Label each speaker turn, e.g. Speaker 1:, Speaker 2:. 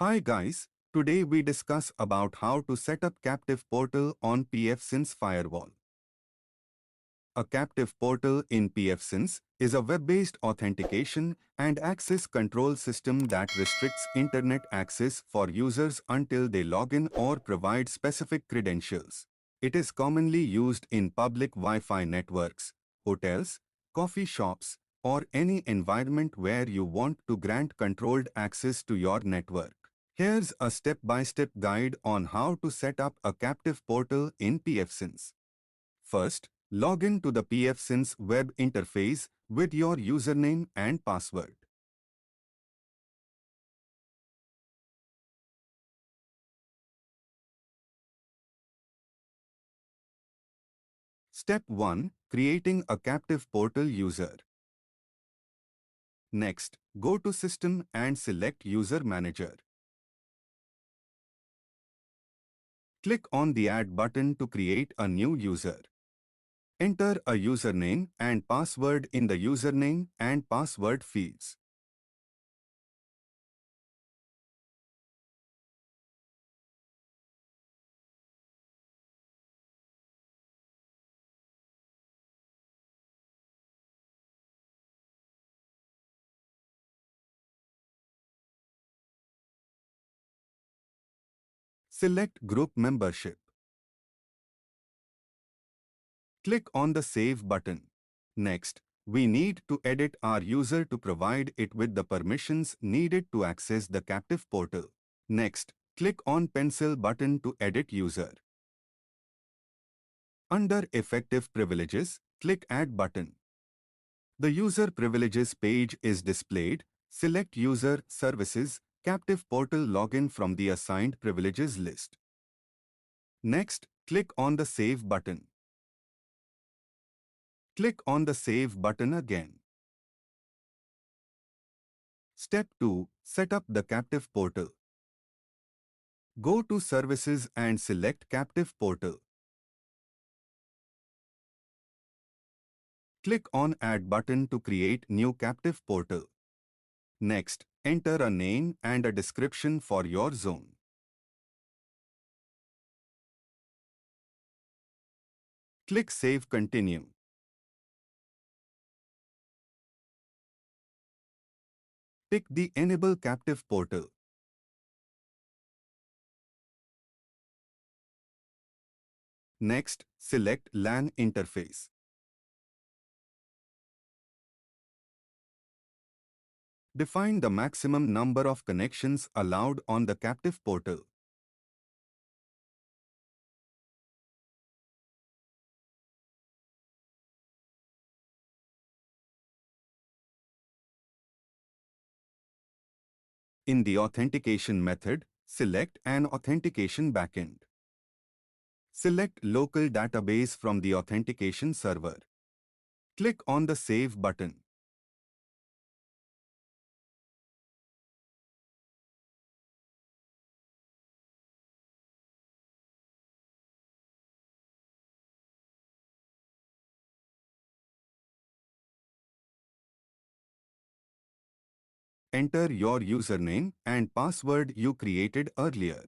Speaker 1: Hi guys, today we discuss about how to set up captive portal on pfSense firewall. A captive portal in pfSense is a web-based authentication and access control system that restricts internet access for users until they log in or provide specific credentials. It is commonly used in public Wi-Fi networks, hotels, coffee shops, or any environment where you want to grant controlled access to your network. Here's a step-by-step guide on how to set up a captive portal in pfSense. First, log in to the pfSense web interface with your username and password. Step 1. Creating a captive portal user. Next, go to System and select User Manager. Click on the Add button to create a new user. Enter a username and password in the username and password fields. Select Group Membership. Click on the Save button. Next, we need to edit our user to provide it with the permissions needed to access the captive portal. Next, click on Pencil button to edit user. Under Effective Privileges, click Add button. The User Privileges page is displayed. Select User Services Captive Portal Login from the assigned privileges list. Next, click on the Save button. Click on the Save button again. Step 2. Set up the captive portal. Go to Services and select Captive Portal. Click on Add button to create new captive portal. Next, enter a name and a description for your zone. Click Save Continue. Pick the Enable Captive Portal. Next, select LAN interface. Define the maximum number of connections allowed on the captive portal. In the authentication method, select an authentication backend. Select Local Database from the authentication server. Click on the Save button. Enter your username and password you created earlier.